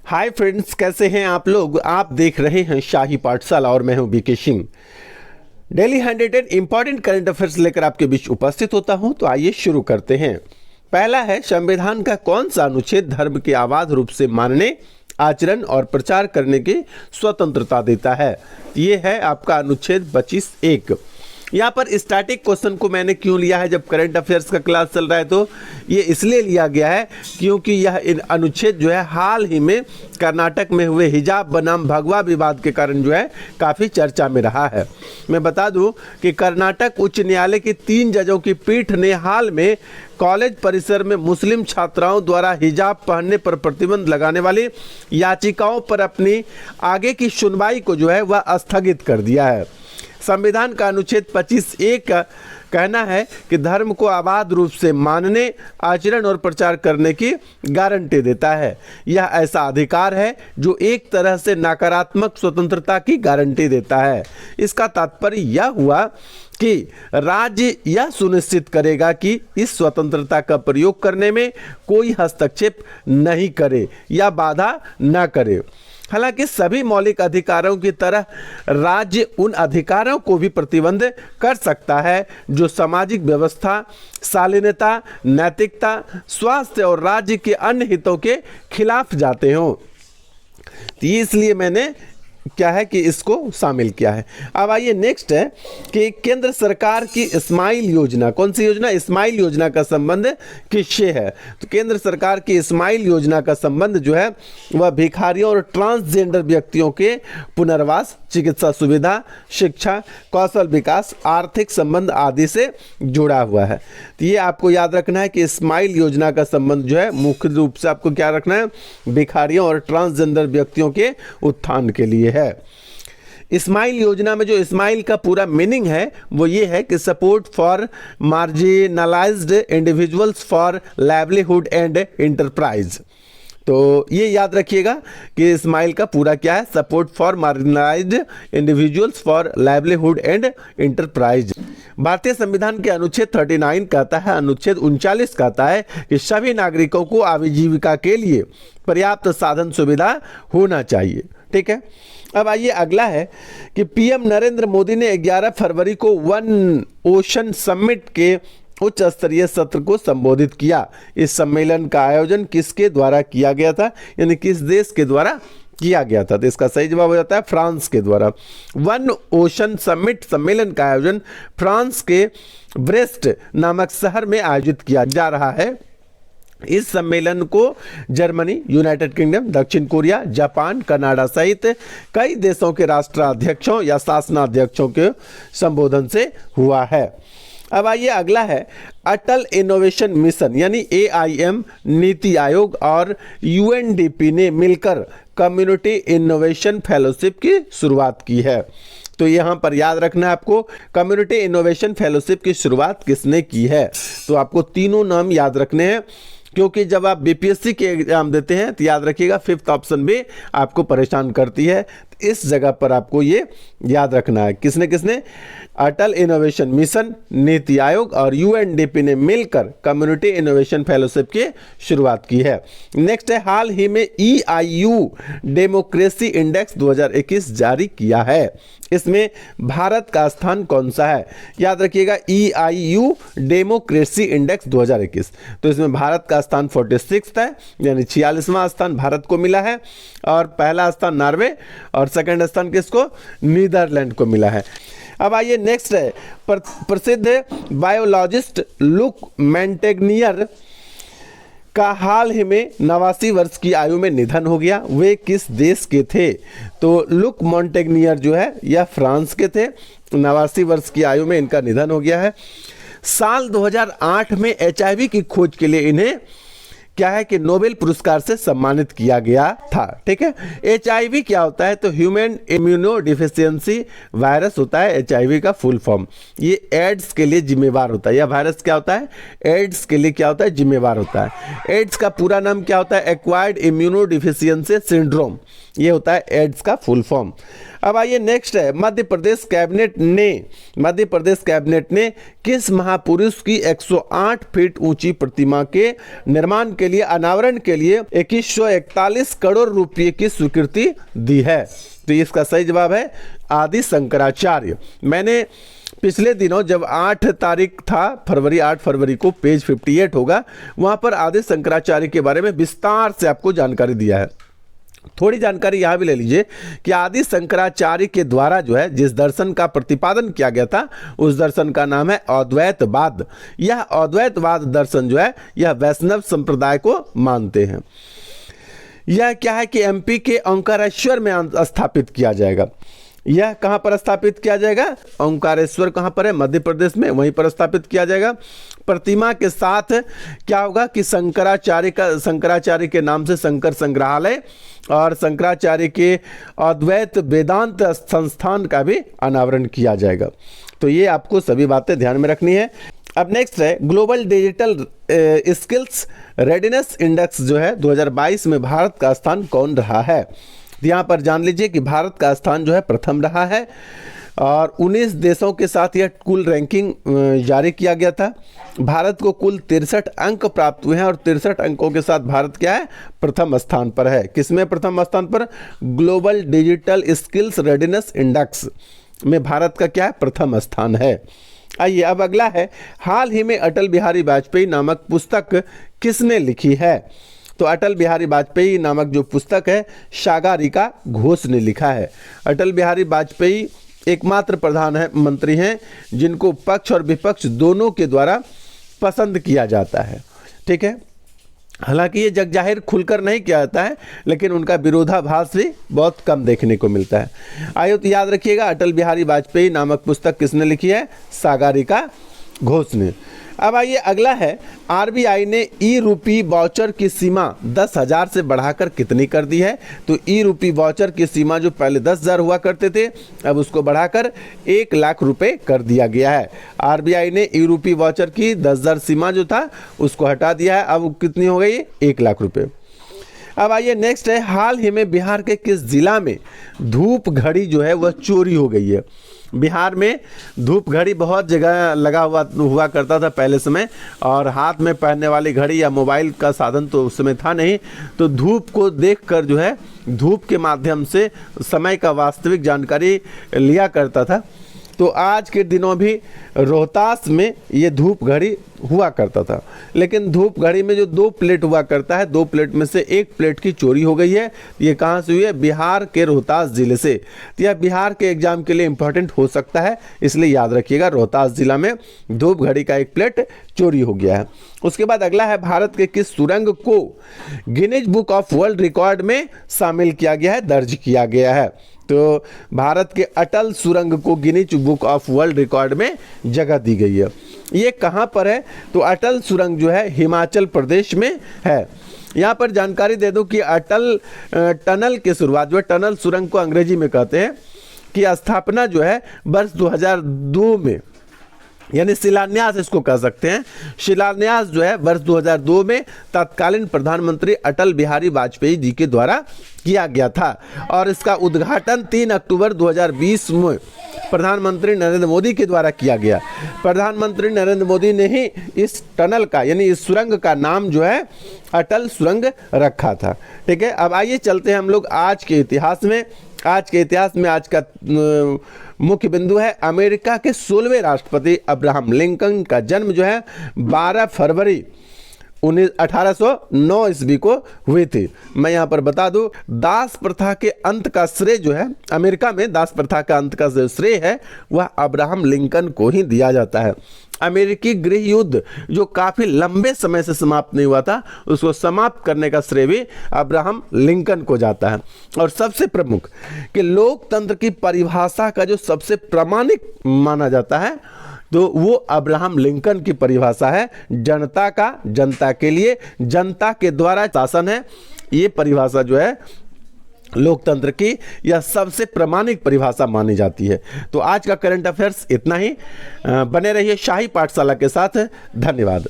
Hi friends, कैसे हैं आप लोग। आप देख रहे हैं शाही पाठशाला और मैं हूं B K Singh. Daily 110 important current affairs लेकर आपके बीच उपस्थित होता हूं। तो आइए शुरू करते हैं। पहला है, संविधान का कौन सा अनुच्छेद धर्म के अबाध रूप से मानने, आचरण और प्रचार करने की स्वतंत्रता देता है। ये है आपका अनुच्छेद 25(1). यहाँ पर स्टैटिक क्वेश्चन को मैंने क्यों लिया है, जब करंट अफेयर्स का क्लास चल रहा है तो ये इसलिए लिया गया है क्योंकि यह अनुच्छेद जो है हाल ही में कर्नाटक में हुए हिजाब बनाम भगवा विवाद के कारण जो है काफ़ी चर्चा में रहा है। मैं बता दूं कि कर्नाटक उच्च न्यायालय की 3 जजों की पीठ ने हाल में कॉलेज परिसर में मुस्लिम छात्राओं द्वारा हिजाब पहनने पर प्रतिबंध लगाने वाली याचिकाओं पर अपनी आगे की सुनवाई को जो है वह स्थगित कर दिया है। संविधान का अनुच्छेद 25(1) का कहना है कि धर्म को अबाध रूप से मानने, आचरण और प्रचार करने की गारंटी देता है। यह ऐसा अधिकार है जो एक तरह से नकारात्मक स्वतंत्रता की गारंटी देता है। इसका तात्पर्य यह हुआ कि राज्य यह सुनिश्चित करेगा कि इस स्वतंत्रता का प्रयोग करने में कोई हस्तक्षेप नहीं करे या बाधा न करे। हालांकि सभी मौलिक अधिकारों की तरह राज्य उन अधिकारों को भी प्रतिबंध कर सकता है जो सामाजिक व्यवस्था, शालीनता, नैतिकता, स्वास्थ्य और राज्य के अन्य हितों के खिलाफ जाते हों। तो इसलिए मैंने क्या है कि इसको शामिल किया है। अब आइए नेक्स्ट है कि केंद्र सरकार की स्माइल योजना, कौन सी योजना, स्माइल योजना का संबंध किससे है। तो केंद्र सरकार की स्माइल योजना का संबंध जो है वह भिखारियों और ट्रांसजेंडर व्यक्तियों के पुनर्वास, चिकित्सा सुविधा, शिक्षा, कौशल विकास, आर्थिक संबंध आदि से जुड़ा हुआ है। तो ये आपको याद रखना है कि स्माइल योजना का संबंध जो है मुख्य रूप से आपको क्या रखना है, भिखारियों और ट्रांसजेंडर व्यक्तियों के उत्थान के लिए है। स्माइल योजना में जो स्माइल का पूरा मीनिंग है वो ये है कि support for marginalised individuals for livelihood and enterprise. तो ये याद रखिएगा कि स्माइल का पूरा क्या है, support for marginalised individuals for livelihood and enterprise. भारतीय संविधान के अनुच्छेद 39 कहता है, अनुच्छेद 39 कहता है कि सभी नागरिकों को आजीविका के लिए पर्याप्त साधन सुविधा होना चाहिए। ठीक है। अब आइए अगला है कि पीएम नरेंद्र मोदी ने 11 फरवरी को वन ओशन समिट के उच्च स्तरीय सत्र को संबोधित किया। इस सम्मेलन का आयोजन किसके द्वारा किया गया था, यानी किस देश के द्वारा किया गया था। तो इसका सही जवाब हो जाता है फ्रांस के द्वारा। वन ओशन समिट सम्मेलन का आयोजन फ्रांस के ब्रेस्ट नामक शहर में आयोजित किया जा रहा है। इस सम्मेलन को जर्मनी, यूनाइटेड किंगडम, दक्षिण कोरिया, जापान, कनाडा सहित कई देशों के राष्ट्राध्यक्षों या शासनाध्यक्षों के संबोधन से हुआ है। अब आइए अगला है, अटल इनोवेशन मिशन यानी AIM, नीति आयोग और UNDP ने मिलकर कम्युनिटी इनोवेशन फेलोशिप की शुरुआत की है। तो यहाँ पर याद रखना है आपको, कम्युनिटी इनोवेशन फेलोशिप की शुरुआत किसने की है। तो आपको तीनों नाम याद रखने हैं क्योंकि जब आप BPSC के एग्जाम देते हैं तो याद रखिएगा 5th ऑप्शन भी आपको परेशान करती है। इस जगह पर आपको ये याद रखना है, किसने किसने, अटल इनोवेशन मिशन, नीति आयोग और UNDP ने मिलकर कम्युनिटी इनोवेशन फेलोशिप की शुरुआत की है। नेक्स्ट है, हाल ही में EIU डेमोक्रेसी इंडेक्स 2021 जारी किया है। इसमें भारत का स्थान कौन सा है, याद रखिएगा EIU डेमोक्रेसी इंडेक्स 2021। तो इसमें भारत का स्थान 46 है, यानी 46वां स्थान भारत को मिला है और पहला स्थान नॉर्वे और सेकंड स्थान किसको, नीदरलैंड को मिला है। अब आइए नेक्स्ट है, प्रसिद्ध बायोलॉजिस्ट लुक मोंटेग्नियर का हाल ही में 89 वर्ष की आयु में निधन हो गया। वे किस देश के थे। तो लुक मोंटेग्नियर जो है यह फ्रांस के थे। 89 वर्ष की आयु में इनका निधन हो गया है। साल 2008 में HIV की खोज के लिए इन्हें क्या है कि नोबेल पुरस्कार से सम्मानित किया गया था। ठीक है। HIV क्या होता है, तो ह्यूमन इम्यूनो डिफिशियंसी वायरस होता है HIV का फुल फॉर्म। ये एड्स के लिए जिम्मेवार होता है। यह वायरस क्या होता है, एड्स के लिए क्या होता है, जिम्मेवार होता है। एड्स का पूरा नाम क्या होता है, एक्वायर्ड इम्यूनो डिफिशियंसी सिंड्रोम। ये होता है एड्स का फुल फॉर्म। अब आइए नेक्स्ट है, मध्य प्रदेश कैबिनेट ने किस महापुरुष की 108 फीट ऊंची प्रतिमा के निर्माण के लिए अनावरण के लिए 2141 करोड़ रुपए की स्वीकृति दी है? तो इसका सही जवाब है आदि शंकराचार्य। मैंने पिछले दिनों जब 8 तारीख था फरवरी, 8 फरवरी को पेज 58 होगा, वहां पर आदि शंकराचार्य के बारे में विस्तार से आपको जानकारी दिया है। थोड़ी जानकारी यहाँ भी ले लीजिए कि आदि शंकराचार्य के द्वारा जो है जिस दर्शन का प्रतिपादन किया गया था उस दर्शन का नाम है अद्वैतवाद। यह अद्वैतवाद दर्शन जो है यह वैष्णव संप्रदाय को मानते हैं। यह क्या है कि एमपी के ओंकारेश्वर में स्थापित किया जाएगा। यह कहां पर स्थापित किया जाएगा? ओंकारेश्वर कहां पर है? मध्य प्रदेश में, वहीं पर स्थापित किया जाएगा। प्रतिमा के साथ क्या होगा कि शंकराचार्य के नाम से शंकर संग्रहालय और शंकराचार्य के अद्वैत वेदांत संस्थान का भी अनावरण किया जाएगा। तो ये आपको सभी बातें ध्यान में रखनी है। अब नेक्स्ट है global digital skills readiness index जो है 2022 में भारत का स्थान कौन रहा है? यहाँ पर जान लीजिए कि भारत का स्थान जो है प्रथम रहा है और 19 देशों के साथ यह कुल रैंकिंग जारी किया गया था। भारत को कुल 63 अंक प्राप्त हुए हैं और 63 अंकों के साथ भारत क्या है? प्रथम स्थान पर है। किसमें प्रथम स्थान पर? Global digital skills readiness index में भारत का क्या है? प्रथम स्थान है। आइए अब अगला है, हाल ही में अटल बिहारी वाजपेयी नामक पुस्तक किसने लिखी है? तो अटल बिहारी वाजपेयी नामक जो पुस्तक है सागरिका घोष ने लिखा है। अटल बिहारी वाजपेयी एकमात्र प्रधानमंत्री हैं जिनको पक्ष और विपक्ष दोनों के द्वारा पसंद किया जाता है। ठीक है, हालांकि ये जग जाहिर खुलकर नहीं किया जाता है, लेकिन उनका विरोधाभास भी बहुत कम देखने को मिलता है। आइए तो याद रखिएगा, अटल बिहारी वाजपेयी नामक पुस्तक किसने लिखी है? सागरिका घोष ने। अब आइए अगला है, आरबीआई ने ई रूपी वाउचर की सीमा 10,000 से बढ़ाकर कितनी कर दी है? तो ई रूपी वाउचर की सीमा जो पहले 10,000 हुआ करते थे अब उसको बढ़ाकर 1 लाख रुपए कर दिया गया है। आरबीआई ने ई रूपी वाउचर की 10,000 सीमा जो था उसको हटा दिया है, अब कितनी हो गई? 1 लाख रुपए। अब आइए नेक्स्ट है, हाल ही में बिहार के किस जिला में धूप घड़ी जो है वह चोरी हो गई है? बिहार में धूप घड़ी बहुत जगह लगा हुआ करता था पहले समय, और हाथ में पहनने वाली घड़ी या मोबाइल का साधन तो उस समय था नहीं, तो धूप को देखकर जो है धूप के माध्यम से समय का वास्तविक जानकारी लिया करता था। तो आज के दिनों भी रोहतास में ये धूप घड़ी हुआ करता था, लेकिन धूप घड़ी में जो 2 प्लेट हुआ करता है, 2 प्लेट में से 1 प्लेट की चोरी हो गई है। ये कहाँ से हुई है? बिहार के रोहतास जिले से। तो यह बिहार के एग्जाम के लिए इंपॉर्टेंट हो सकता है, इसलिए याद रखिएगा रोहतास जिला में धूप घड़ी का 1 प्लेट चोरी हो गया है। उसके बाद अगला है, भारत के किस सुरंग को Guinness book of world record में शामिल किया गया है, दर्ज किया गया है? तो भारत के अटल सुरंग को Guinness book of world record में जगह दी गई है। ये कहाँ पर है? तो अटल सुरंग जो है हिमाचल प्रदेश में है। यहाँ पर जानकारी दे दूं कि अटल टनल की शुरुआत जो है, टनल सुरंग को अंग्रेजी में कहते हैं, कि स्थापना जो है वर्ष 2002 में, यानी शिलान्यास इसको कह सकते हैं, शिलान्यास जो है वर्ष 2002 में तत्कालीन प्रधानमंत्री अटल बिहारी वाजपेयी जी के द्वारा किया गया था, और इसका उद्घाटन 3 अक्टूबर 2020 में प्रधानमंत्री नरेंद्र मोदी के द्वारा किया गया। प्रधानमंत्री नरेंद्र मोदी ने ही इस टनल का यानी इस सुरंग का नाम जो है अटल सुरंग रखा था। ठीक है, अब आइए चलते हैं हम लोग आज के इतिहास में। आज के इतिहास में आज का मुख्य बिंदु है, अमेरिका के 16वें राष्ट्रपति अब्राहम लिंकन का जन्म जो है 12 फरवरी 1809 ईस्वी को हुई थी। मैं यहाँ पर बता दूं, दास प्रथा के अंत का श्रेय जो है, अमेरिका में दास प्रथा का अंत का जो श्रेय है वह अब्राहम लिंकन को ही दिया जाता है। अमेरिकी गृह युद्ध जो काफी लंबे समय से समाप्त नहीं हुआ था, उसको समाप्त करने का श्रेय भी अब्राहम लिंकन को जाता है। और सबसे प्रमुख कि लोकतंत्र की परिभाषा का जो सबसे प्रामाणिक माना जाता है तो वो अब्राहम लिंकन की परिभाषा है, जनता का, जनता के लिए, जनता के द्वारा शासन है। ये परिभाषा जो है लोकतंत्र की यह सबसे प्रामाणिक परिभाषा मानी जाती है। तो आज का करंट अफेयर्स इतना ही। बने रहिए शाही पाठशाला के साथ। धन्यवाद।